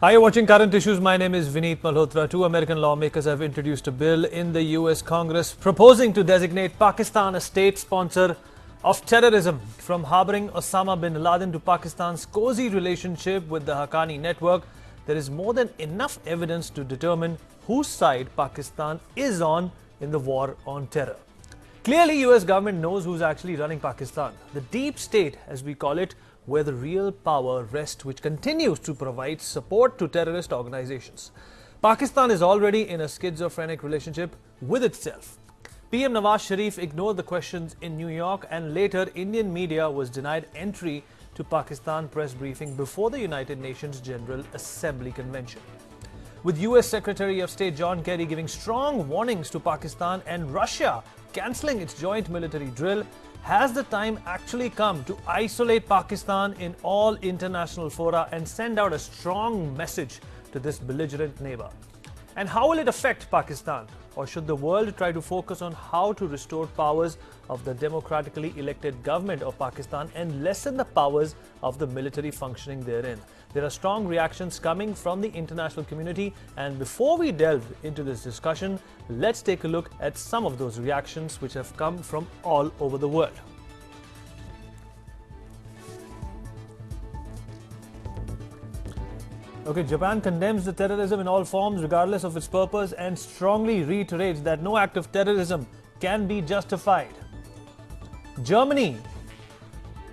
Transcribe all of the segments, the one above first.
Hi, you're watching Current Issues. My name is Vineet Malhotra. Two American lawmakers have introduced a bill in the US Congress proposing to designate Pakistan a state sponsor of terrorism. From harboring Osama bin Laden to Pakistan's cozy relationship with the Haqqani network, there is more than enough evidence to determine whose side Pakistan is on in the war on terror. Clearly, US government knows who's actually running Pakistan. The deep state, as we call it, where the real power rests, which continues to provide support to terrorist organizations. Pakistan is already in a schizophrenic relationship with itself. PM Nawaz Sharif ignored the questions in New York, and later Indian media was denied entry to Pakistan press briefing before the United Nations General Assembly Convention. With US Secretary of State John Kerry giving strong warnings to Pakistan and Russia cancelling its joint military drill, has the time actually come to isolate Pakistan in all international fora and send out a strong message to this belligerent neighbor? And how will it affect Pakistan? Or should the world try to focus on how to restore powers of the democratically elected government of Pakistan and lessen the powers of the military functioning therein? There are strong reactions coming from the international community, and before we delve into this discussion, let's take a look at some of those reactions which have come from all over the world. Okay, Japan condemns the terrorism in all forms, regardless of its purpose, and strongly reiterates that no act of terrorism can be justified. Germany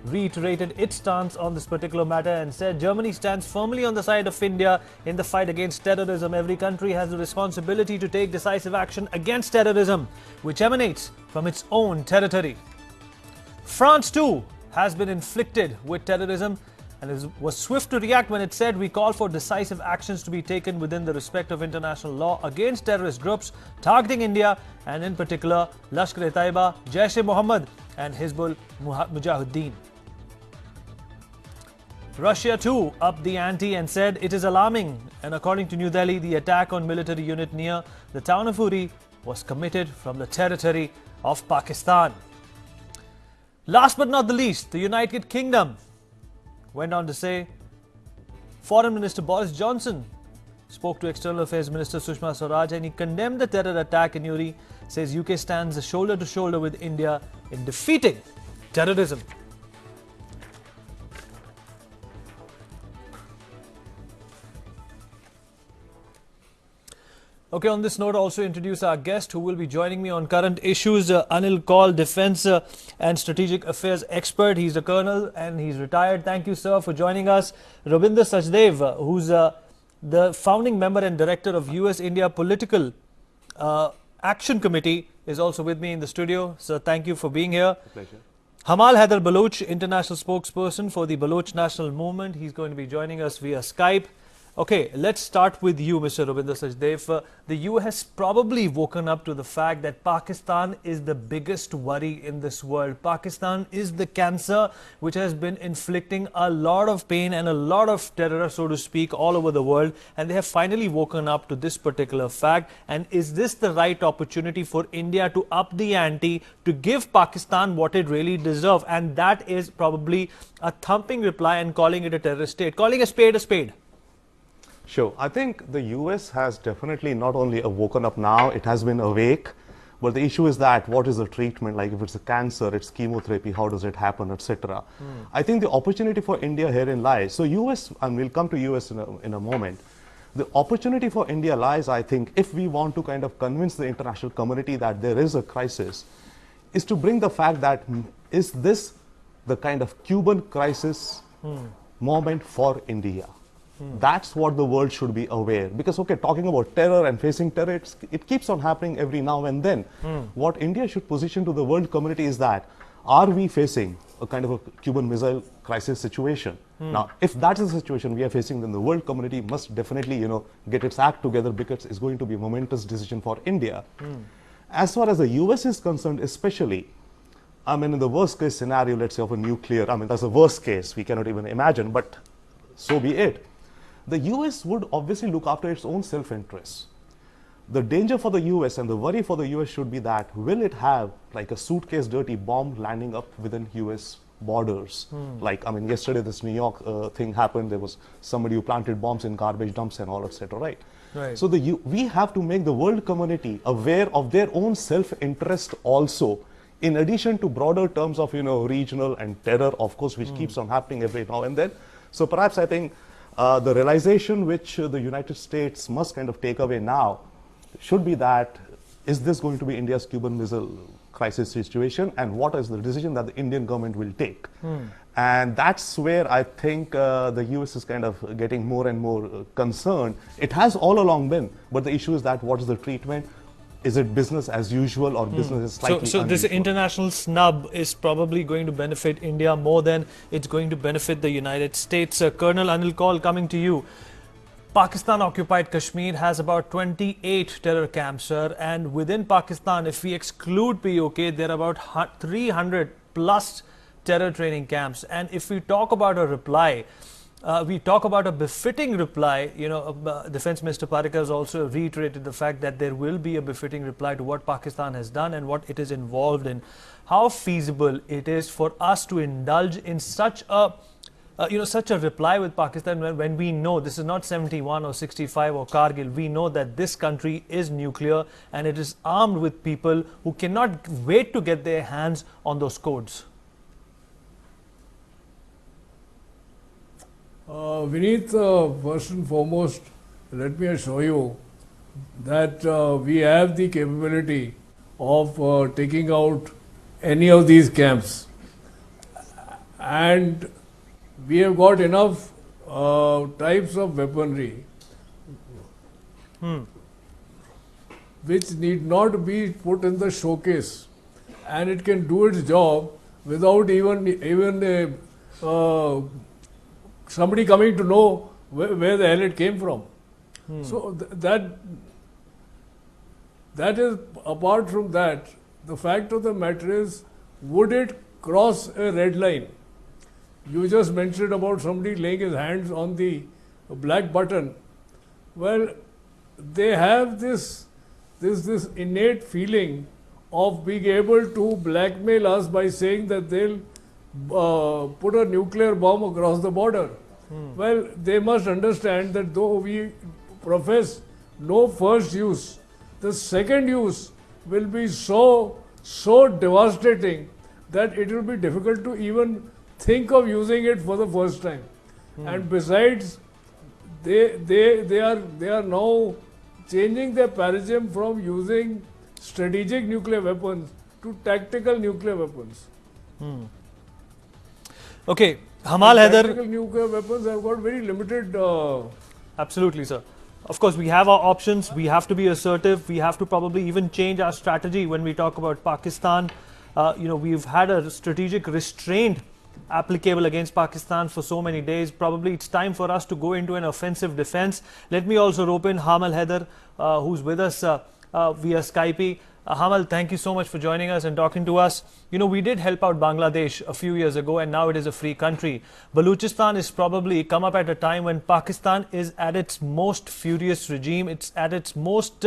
reiterated its stance on this particular matter and said Germany stands firmly on the side of India in the fight against terrorism. Every country has the responsibility to take decisive action against terrorism, which emanates from its own territory. France too has been inflicted with terrorism and was swift to react when it said, "We call for decisive actions to be taken within the respect of international law against terrorist groups targeting India, and in particular Lashkar-e-Taiba, Jaish-e-Mohammed and Hizbul Mujahideen." Russia too upped the ante and said it is alarming, and according to New Delhi, the attack on military unit near the town of Uri was committed from the territory of Pakistan. Last but not the least, the United Kingdom went on to say Foreign Minister Boris Johnson spoke to External Affairs Minister Sushma Swaraj and he condemned the terror attack in Uri, says UK stands shoulder to shoulder with India in defeating terrorism. Okay, on this note, also introduce our guest who will be joining me on Current Issues, Anil Kaul, Defence and Strategic Affairs expert. He's a colonel and he's retired. Thank you, sir, for joining us. Ravinder Sachdev, who's the founding member and director of US-India Political Action Committee, is also with me in the studio. Sir, thank you for being here. A pleasure. Hamal Haider Baloch, international spokesperson for the Baloch National Movement. He's going to be joining us via Skype. Okay, let's start with you, Mr. Ravinder Sachdev. The EU has probably woken up to the fact that Pakistan is the biggest worry in this world. Pakistan is the cancer which has been inflicting a lot of pain and a lot of terror, so to speak, all over the world. And they have finally woken up to this particular fact. And is this the right opportunity for India to up the ante, to give Pakistan what it really deserves? And that is probably a thumping reply and calling it a terrorist state, calling a spade a spade. Sure. I think the US has definitely not only woken up now, it has been awake. But the issue is that what is the treatment? Like if it's a cancer, it's chemotherapy, how does it happen, etc. I think the opportunity for India herein lies. So US, and we'll come to US in a moment. The opportunity for India lies, I think, if we want to kind of convince the international community that there is a crisis, is to bring the fact that is this the kind of Cuban crisis moment for India? That's what the world should be aware. Because, okay, talking about terror and facing terror, it keeps on happening every now and then. What India should position to the world community is that, are we facing a kind of a Cuban Missile Crisis situation? Now, if that is the situation we are facing, then the world community must definitely, get its act together, because it's going to be a momentous decision for India. As far as the US is concerned, especially, I mean, in the worst case scenario, let's say of a nuclear, I mean, that's the worst case, we cannot even imagine, but so be it. The US would obviously look after its own self-interest. The danger for the US and the worry for the US should be that, will it have like a suitcase dirty bomb landing up within US borders. Like, I mean, yesterday this New York thing happened. There was somebody who planted bombs in garbage dumps and all, etc. Right? Right. So we have to make the world community aware of their own self-interest also, in addition to broader terms of, regional and terror, of course, which keeps on happening every now and then. So perhaps I think the realization which the United States must kind of take away now should be that, is this going to be India's Cuban Missile Crisis situation, and what is the decision that the Indian government will take? And that's where I think the US is kind of getting more and more concerned. It has all along been, but the issue is that what is the treatment? Is it business as usual, or business is slightly So this unusual? international snub is probably going to benefit India more than it's going to benefit the United States. Colonel Anil Kaul, coming to you. Pakistan-occupied Kashmir has about 28 terror camps, sir, and within Pakistan, if we exclude POK, there are about 300 plus terror training camps. And if we talk about a reply, we talk about a befitting reply. Defense Minister Parikar has also reiterated the fact that there will be a befitting reply to what Pakistan has done and what it is involved in. How feasible it is for us to indulge in such a such a reply with Pakistan when we know this is not 71 or 65 or Kargil. We know that this country is nuclear and it is armed with people who cannot wait to get their hands on those codes. Vineet, first and foremost, let me assure you that we have the capability of taking out any of these camps, and we have got enough types of weaponry which need not be put in the showcase, and it can do its job without even somebody coming to know where the hell it came from. So that is, apart from that, the fact of the matter is, would it cross a red line? You just mentioned about somebody laying his hands on the black button. Well, they have this innate feeling of being able to blackmail us by saying that they'll put a nuclear bomb across the border. Well, they must understand that though we profess no first use, the second use will be so devastating that it will be difficult to even think of using it for the first time. And besides, they are now changing their paradigm from using strategic nuclear weapons to tactical nuclear weapons. Okay, Hamal Haider. Tactical nuclear weapons have got very limited. Absolutely, sir. Of course, we have our options. We have to be assertive. We have to probably even change our strategy when we talk about Pakistan. We've had a strategic restraint applicable against Pakistan for so many days. Probably it's time for us to go into an offensive defense. Let me also rope in Hamal Haider, who's with us via Skype. Hamal, thank you so much for joining us and talking to us. We did help out Bangladesh a few years ago, and now it is a free country. Balochistan is probably come up at a time when Pakistan is at its most furious regime. It's at its most,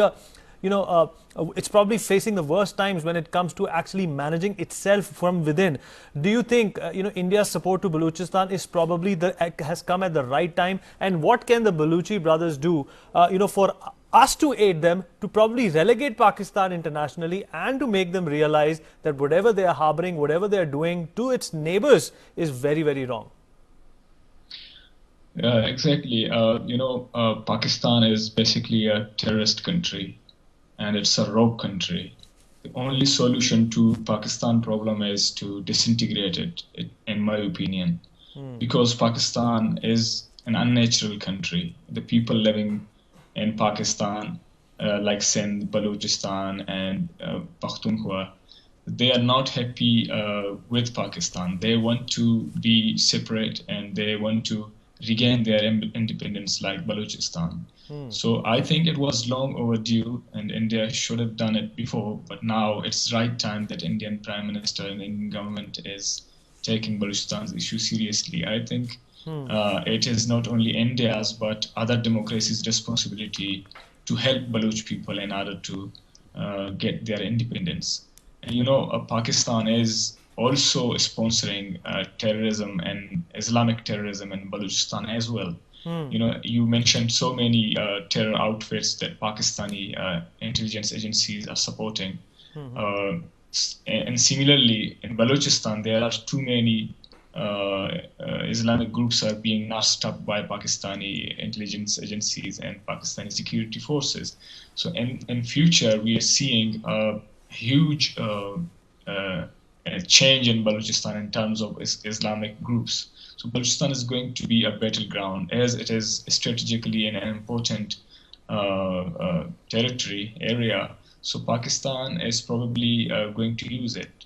it's probably facing the worst times when it comes to actually managing itself from within. Do you think, India's support to Balochistan is probably has come at the right time? And what can the Balochi brothers do, for us to aid them to probably relegate Pakistan internationally and to make them realize that whatever they are harboring, whatever they are doing to its neighbors is very, very wrong? Yeah, exactly. Pakistan is basically a terrorist country, and it's a rogue country. The only solution to Pakistan problem is to disintegrate it, in my opinion, because Pakistan is an unnatural country. The people living in Pakistan, like Sindh, Balochistan, and Pakhtunkhwa, they are not happy with Pakistan. They want to be separate and they want to regain their independence like Balochistan. So I think it was long overdue and India should have done it before, but now it's right time that Indian Prime Minister and Indian government is taking Balochistan's issue seriously. I think it is not only India's but other democracies' responsibility to help Baloch people in order to get their independence. And Pakistan is also sponsoring terrorism and Islamic terrorism in Balochistan as well. You know, you mentioned so many terror outfits that Pakistani intelligence agencies are supporting. And similarly, in Balochistan, there are too many Islamic groups are being nursed up by Pakistani intelligence agencies and Pakistani security forces. So in future, we are seeing a huge change in Balochistan in terms of Islamic groups. So Balochistan is going to be a battleground as it is strategically an important territory area. So Pakistan is probably going to use it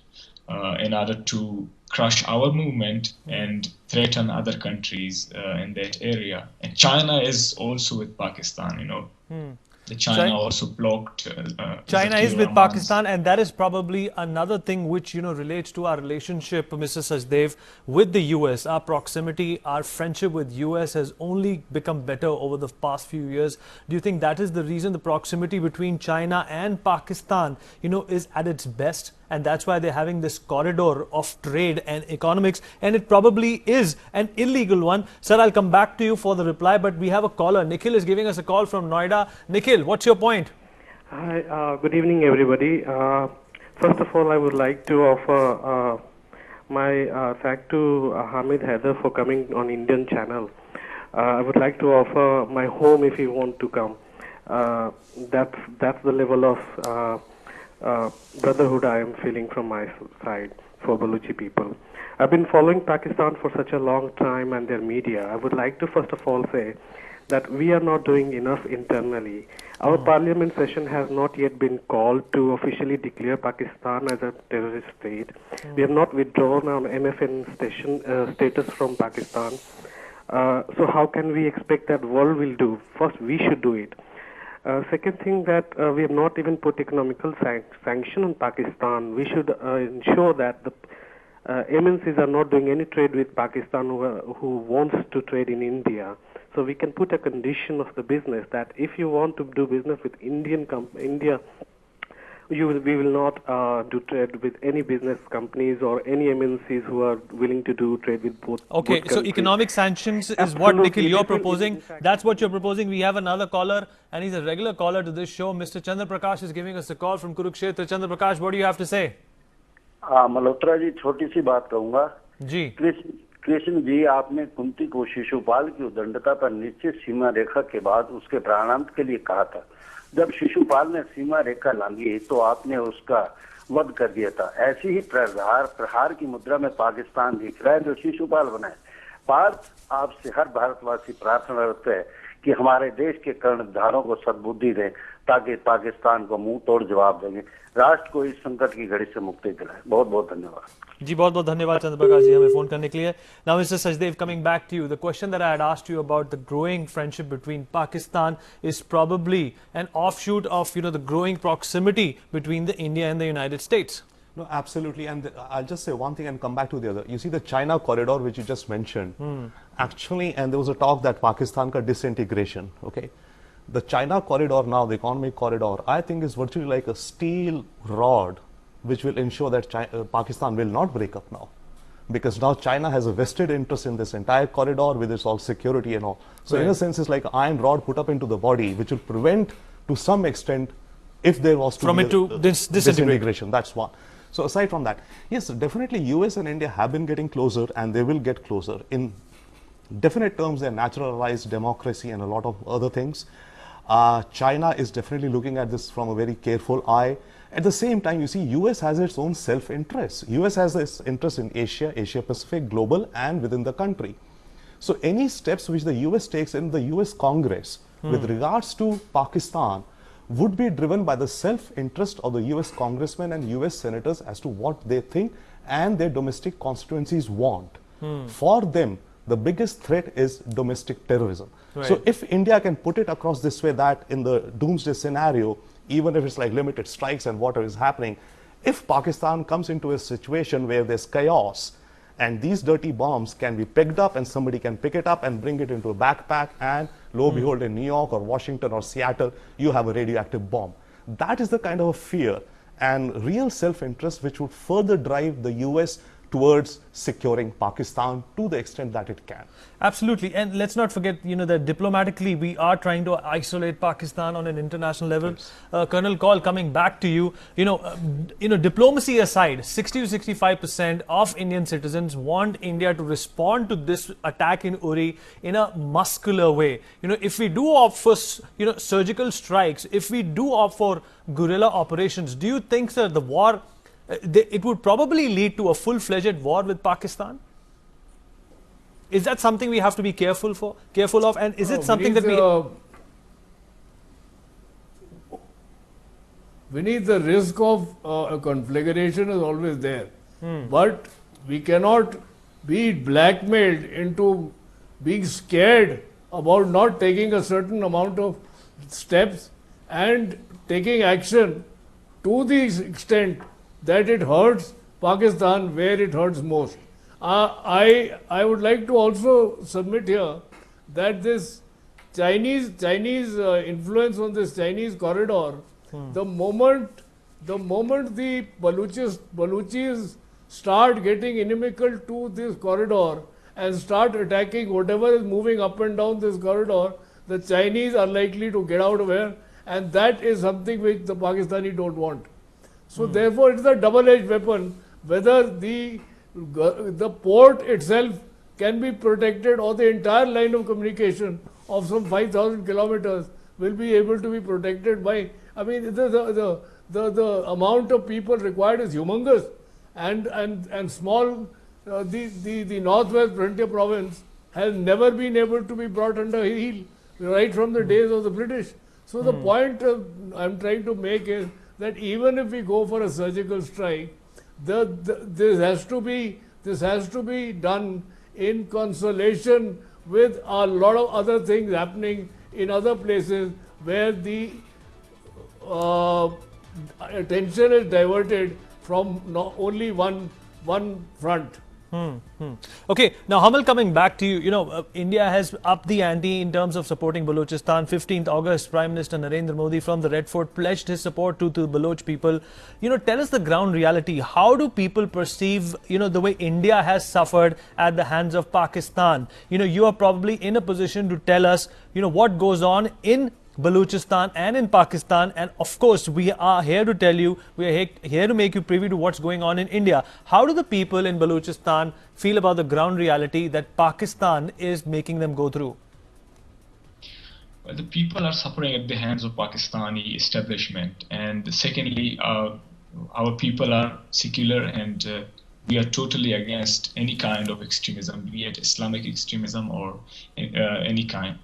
in order to crush our movement and threaten other countries in that area. And China is also with Pakistan, you know. China also blocked. China is Zakir with Rahman's- Pakistan, and that is probably another thing which relates to our relationship, Mr. Sajdev, with the US. Our proximity, our friendship with US has only become better over the past few years. Do you think that is the reason the proximity between China and Pakistan, is at its best? And that's why they're having this corridor of trade and economics, and it probably is an illegal one. Sir, I'll come back to you for the reply, but we have a caller. Nikhil is giving us a call from Noida. Nikhil, what's your point? Hi, good evening, everybody. First of all, I would like to offer my thanks to Hamid Haider for coming on Indian channel. I would like to offer my home if you want to come. That's the level of brotherhood I am feeling from my side for Baluchi people. I've been following Pakistan for such a long time and their media. I would like to first of all say that we are not doing enough internally. Our parliament session has not yet been called to officially declare Pakistan as a terrorist state. We have not withdrawn our MFN status from Pakistan. So how can we expect that world will do? First, we should do it. Second thing that we have not even put economical sanction on Pakistan. We should ensure that the MNCs are not doing any trade with Pakistan who wants to trade in India. So we can put a condition of the business that if you want to do business with India, we will not do trade with any business companies or any MNCs who are willing to do trade with both. Okay, both so countries. economic sanctions is what, Absolutely. Nikhil, you're Even proposing. in fact- That's what you're proposing. We have another caller, and he's a regular caller to this show. Mr. Chandra Prakash is giving us a call from Kurukshetra. Chandra Prakash, what do you have to say? Malhotra ji, छोटी सी बात कहूंगा। जी, कृष्ण जी, आपने कुंती को शिशुपाल की उदंडता पर निश्चित सीमा रेखा के बाद उसके प्राणांत के लिए कहा था। जब शिशुपाल ने सीमा रेखा लांघी तो आपने उसका वध कर दिया था। ऐसी ही प्रहार की मुद्रा में पाकिस्तान दिख रहा है जो शिशुपाल बनाए। पार्थ, आपसे हर भारतवासी प्रार्थनारत है कि हमारे देश के कर्णधारों को सद्बुद्धि दें ताकि पाकिस्तान को मुंह तोड़ जवाब देंगे, राष्ट्र को इस संकट की घड़ी से मुक्ति दिलाए। बहुत बहुत धन्यवाद। जी, बहुत बहुत धन्यवाद चंद्र प्रकाश जी हमें फोन करने के लिए. Now, Mr. Sajdev, coming back to you, the question that I had asked you about the growing friendship between Pakistan is probably an offshoot of the growing proximity between the India and the United States. No, absolutely. And I'll just say one thing and come back to the other. You see the China corridor, which you just mentioned, actually, and there was a talk that Pakistan ka disintegration, okay? The China corridor now, the economic corridor, I think is virtually like a steel rod, which will ensure that Pakistan will not break up now. Because now China has a vested interest in this entire corridor with its all security and all. So in a sense, it's like an iron rod put up into the body, which will prevent to some extent, if there was to From be it to disintegration. That's one. So aside from that, yes, definitely US and India have been getting closer and they will get closer. In definite terms, they're naturalized democracy and a lot of other things. China is definitely looking at this from a very careful eye. At the same time, you see, US has its own self-interest. US has its interest in Asia, Asia Pacific, global, and within the country. So any steps which the US takes in the US Congress with regards to Pakistan would be driven by the self-interest of the US congressmen and US senators as to what they think and their domestic constituencies want. For them, the biggest threat is domestic terrorism. Right. So if India can put it across this way, that in the doomsday scenario, even if it's like limited strikes and whatever is happening, if Pakistan comes into a situation where there's chaos and these dirty bombs can be picked up and somebody can pick it up and bring it into a backpack, and lo and behold, in New York or Washington or Seattle, you have a radioactive bomb. That is the kind of fear. and real self-interest which would further drive the US towards securing Pakistan to the extent that it can. Absolutely, and let's not forget, that diplomatically we are trying to isolate Pakistan on an international level. Colonel Kaul, coming back to you, diplomacy aside, 60 to 65% of Indian citizens want India to respond to this attack in Uri in a muscular way. If we do opt for, surgical strikes, if we do opt for guerrilla operations, do you think, sir, the war, it would probably lead to a full-fledged war with Pakistan? Is that something we have to be careful of? And is it something that Vineet, the risk of a conflagration is always there. But we cannot be blackmailed into being scared about not taking a certain amount of steps and taking action to the extent that it hurts Pakistan where it hurts most. I would like to also submit here that this Chinese influence on this Chinese corridor, the moment the Balochis start getting inimical to this corridor and start attacking whatever is moving up and down this corridor, the Chinese are likely to get out of here, and that is something which the Pakistani don't want. So therefore, it is a double-edged weapon. Whether the port itself can be protected or the entire line of communication of some 5,000 kilometers will be able to be protected by. I mean, the amount of people required is humongous, and small. The Northwest Frontier Province has never been able to be brought under heel right from the days of the British. So the point I'm trying to make is that even if we go for a surgical strike, this has to be done in consultation with a lot of other things happening in other places where the attention is diverted from not only one front. Okay, now Hamal, coming back to you, India has upped the ante in terms of supporting Balochistan. 15th August, Prime Minister Narendra Modi from the Red Fort pledged his support to the Baloch people. Tell us the ground reality. How do people perceive, the way India has suffered at the hands of Pakistan? You are probably in a position to tell us, what goes on in Balochistan and in Pakistan, and of course we are here to tell you, we are here to make you privy to what's going on in India. How do the people in Balochistan feel about the ground reality that Pakistan is making them go through? Well, the people are suffering at the hands of Pakistani establishment, and secondly, our people are secular, and we are totally against any kind of extremism, be it Islamic extremism or any kind.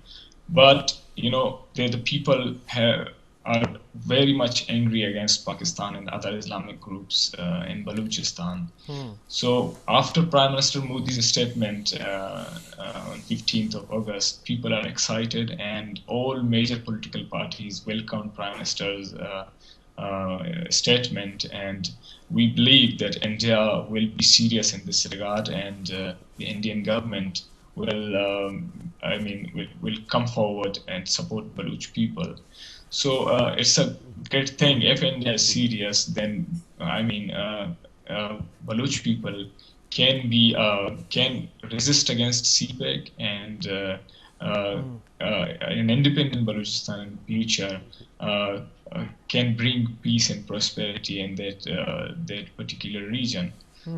But the people are very much angry against Pakistan and other Islamic groups in Balochistan. So after Prime Minister Modi's statement on 15th of August, people are excited, and all major political parties welcomed Prime Minister's statement, and we believe that India will be serious in this regard, and the Indian government will come forward and support Baloch people. So it's a great thing. If India is serious, then Baloch people can resist against CPEC, and an independent Balochistan in future can bring peace and prosperity in that particular region.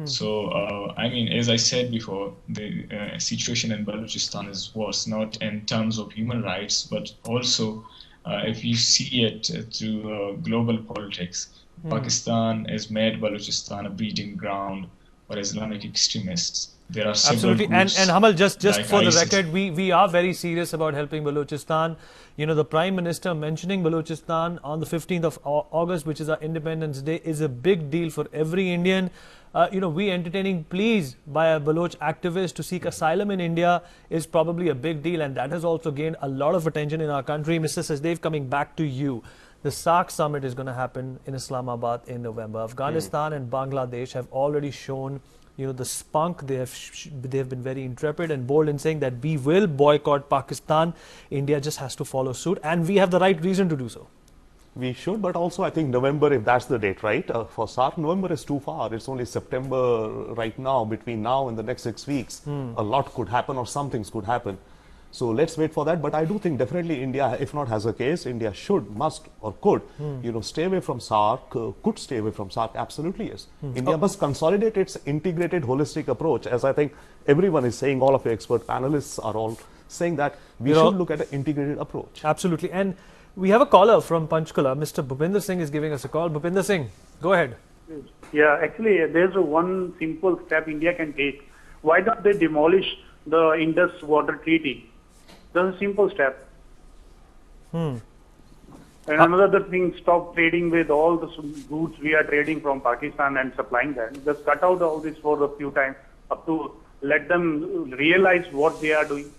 So, as I said before, the situation in Balochistan is worse, not in terms of human rights, but also if you see it through global politics. Pakistan has made Balochistan a breeding ground for Islamic extremists. There are several absolutely, groups and Hamal, just like for the ISIS. record, we are very serious about helping Balochistan. The Prime Minister mentioning Balochistan on the 15th of August, which is our Independence Day, is a big deal for every Indian. We entertaining pleas by a Baloch activist to seek asylum in India is probably a big deal, and that has also gained a lot of attention in our country. Mr. Sachdev, coming back to you. The SAARC summit is going to happen in Islamabad in November. Afghanistan and Bangladesh have already shown the spunk. They have been very intrepid and bold in saying that we will boycott Pakistan. India just has to follow suit, and we have the right reason to do so. We should, but also I think November, if that's the date, right? For SARC, November is too far. It's only September right now. Between now and the next 6 weeks, a lot could happen or some things could happen. So let's wait for that. But I do think definitely India, if not has a case, India should, must, or could, stay away from SARC, could stay away from SARC. Absolutely, yes. India must consolidate its integrated, holistic approach. As I think everyone is saying, all of your expert panelists are all saying that we should look at an integrated approach. Absolutely. And we have a caller from Panchkula. Mr. Bhupinder Singh is giving us a call. Bhupinder Singh, go ahead. Yeah, actually, there's one simple step India can take. Why don't they demolish the Indus Water Treaty? That's a simple step. And another thing, stop trading with all the goods we are trading from Pakistan and supplying them. Just cut out all this for a few times up to let them realize what they are doing.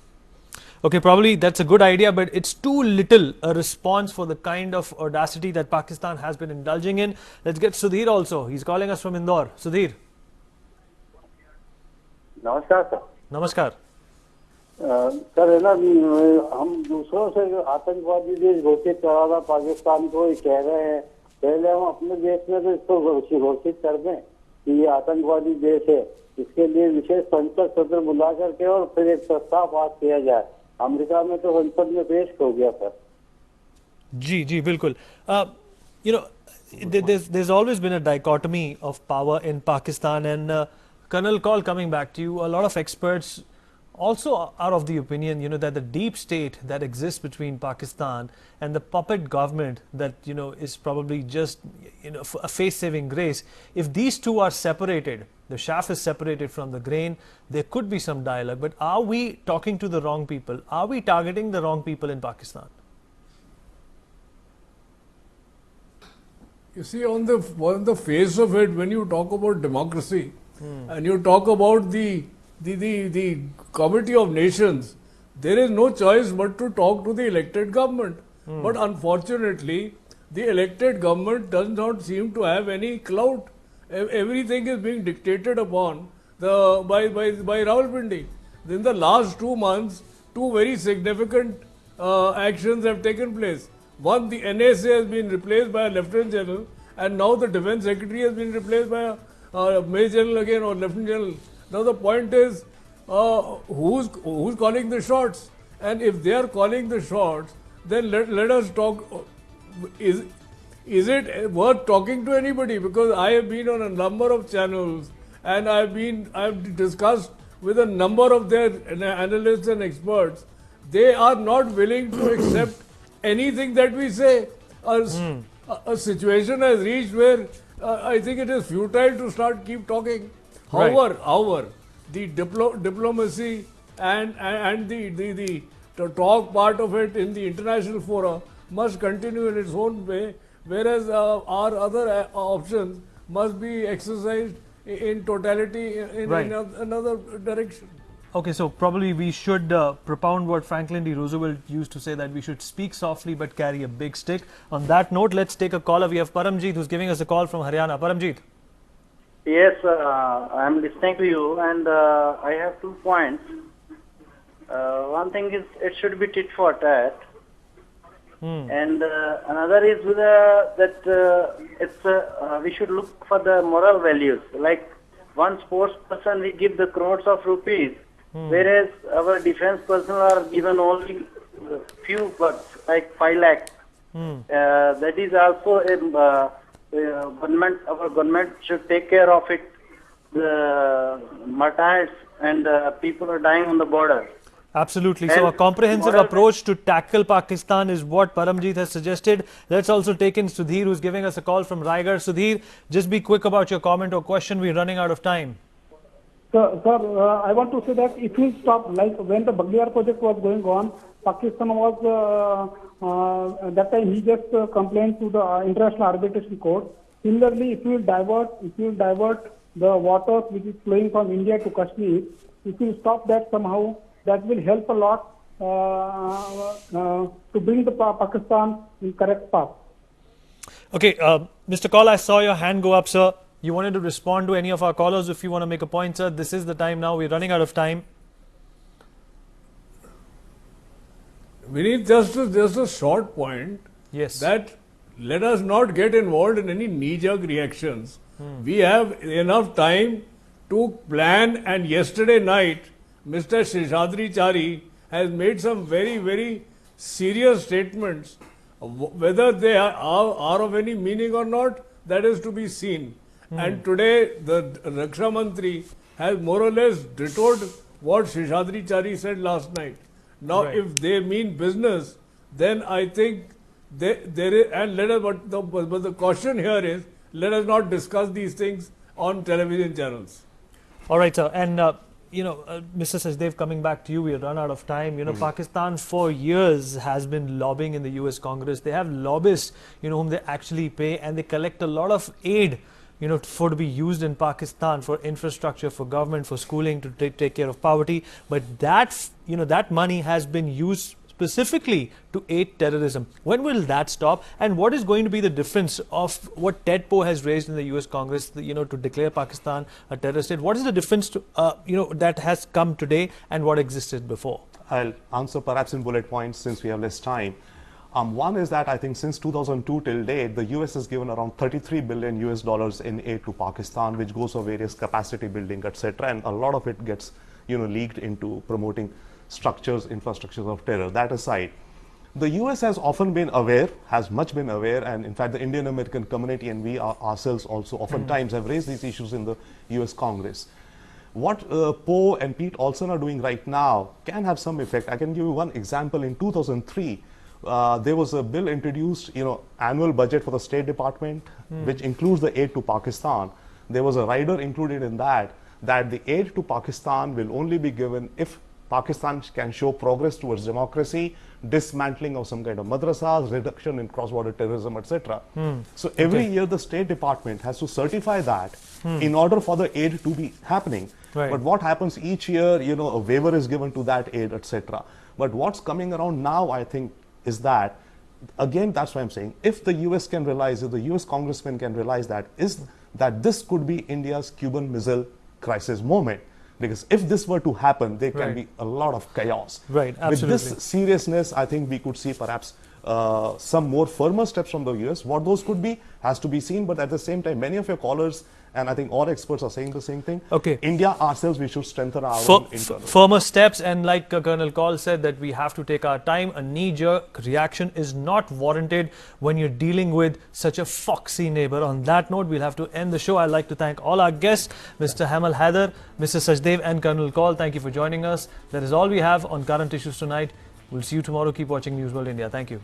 Okay, probably that's a good idea, but it's too little a response for the kind of audacity that Pakistan has been indulging in. Let's get Sudhir also. He's calling us from Indore. Sudhir. नमस्कार sir. Namaskar. Sir है ना, हम दूसरों से आतंकवादी देश घोषित करा था पाकिस्तान को, ये कह रहे हैं. पहले हम अपने देश में तो इसको घोषित कर दें कि ये आतंकवादी देश है. इसके लिए विशेष संसद सत्र बुला करके और फिर एक प्रस्ताव पास किया जाए. अमेरिका में तो संसद में पेश हो गया सर. जी बिल्कुल. There's always been a dichotomy of power in Pakistan, and Colonel Kaul, coming back to you, a lot of experts also are of the opinion, that the deep state that exists between Pakistan and the puppet government that, is probably just, a face-saving grace. If these two are separated, the chaff is separated from the grain, there could be some dialogue. But are we talking to the wrong people? Are we targeting the wrong people in Pakistan? You see, on the face of it, when you talk about democracy and you talk about the Committee of Nations, there is no choice but to talk to the elected government. But unfortunately, the elected government does not seem to have any clout. Everything is being dictated upon by Rawalpindi. In the last 2 months, two very significant actions have taken place. One, the NSA has been replaced by a Lieutenant General, and now the Defence Secretary has been replaced by a Major General again, or Lieutenant General. Now the point is, who's calling the shots? And if they are calling the shots, then let us talk. Is it worth talking to anybody? Because I have been on a number of channels, and I've discussed with a number of their analysts and experts. They are not willing to accept anything that we say. A situation has reached where I think it is futile to keep talking. However, the diplomacy and the talk part of it in the international fora must continue in its own way, whereas our other options must be exercised in totality in another direction. Okay, so probably we should propound what Franklin D. Roosevelt used to say, that we should speak softly but carry a big stick. On that note, let's take a caller. We have Paramjeet who's giving us a call from Haryana. Paramjeet. Yes, I am listening to you, and I have 2 points. One thing is, it should be tit for tat, and another is we should look for the moral values. Like one sports person, we give the crores of rupees, whereas our defense personnel are given only few bucks, like 5 lakhs. That is also a our government should take care of it. The martyrs and people are dying on the border. Absolutely. So a comprehensive approach to tackle Pakistan is what Paramjeet has suggested. Let's also take in Sudhir, who's giving us a call from Raigad. Sudhir, just be quick about your comment or question. We're running out of time. Sir, I want to say that if we stop, like when the Baghdad project was going on, Pakistan was, that time he just complained to the International Arbitration Court. Similarly, if you will divert the waters which is flowing from India to Kashmir, if you stop that somehow, that will help a lot to bring the Pakistan in correct path. Okay, Mr. Kaul, I saw your hand go up, sir. You wanted to respond to any of our callers. If you want to make a point, sir, this is the time now. We're running out of time. We need just a short point. Yes. That let us not get involved in any knee-jerk reactions. We have enough time to plan, and yesterday night, Mr. Sheshadri Chari has made some very, very serious statements. Whether they are of any meaning or not, that is to be seen. And today, the Raksha Mantri has more or less dittoed what Sheshadri Chari said last night. Now, if they mean business, then I think there is, and but the caution here is, let us not discuss these things on television channels. All right, sir. And, Mr. Sachdev, coming back to you, we run out of time. Pakistan for years has been lobbying in the US Congress. They have lobbyists, whom they actually pay, and they collect a lot of aid, for to be used in Pakistan for infrastructure, for government, for schooling, to take care of poverty. But that, that money has been used specifically to aid terrorism. When will that stop? And what is going to be the difference of what Ted Poe has raised in the US Congress, to declare Pakistan a terrorist state? What is the difference to, that has come today and what existed before? I'll answer perhaps in bullet points since we have less time. One is that I think since 2002 till date, the US has given around 33 billion US dollars in aid to Pakistan, which goes for various capacity building, etc. And a lot of it gets, leaked into promoting structures, infrastructures of terror. That aside, the US has often been aware, has much been aware, and in fact the Indian American community and we ourselves also oftentimes have raised these issues in the US Congress. What Poe and Pete Olson are doing right now can have some effect. I can give you one example. In 2003, there was a bill introduced, annual budget for the State Department, which includes the aid to Pakistan. There was a rider included in that the aid to Pakistan will only be given if Pakistan can show progress towards democracy, dismantling of some kind of madrasas, reduction in cross-border terrorism, etc. So every year the State Department has to certify that in order for the aid to be happening. But what happens each year, a waiver is given to that aid, etc. But what's coming around now, I think, is that, again, that's why I'm saying, if the US can realize, if the US congressmen can realize that, is that this could be India's Cuban Missile Crisis moment. Because if this were to happen, there can be a lot of chaos. Absolutely. With this seriousness, I think we could see perhaps some more firmer steps from the US. What those could be has to be seen. But at the same time, many of your callers, and I think all experts are saying the same thing. India ourselves, we should strengthen our own internal. Firmer steps, and like Colonel Kaul said, that we have to take our time. A knee-jerk reaction is not warranted when you're dealing with such a foxy neighbor. On that note, we'll have to end the show. I'd like to thank all our guests, Mr. Hamal Haider, Mr. Sachdev, and Colonel Kaul. Thank you for joining us. That is all we have on Current Issues tonight. We'll see you tomorrow. Keep watching News World India. Thank you.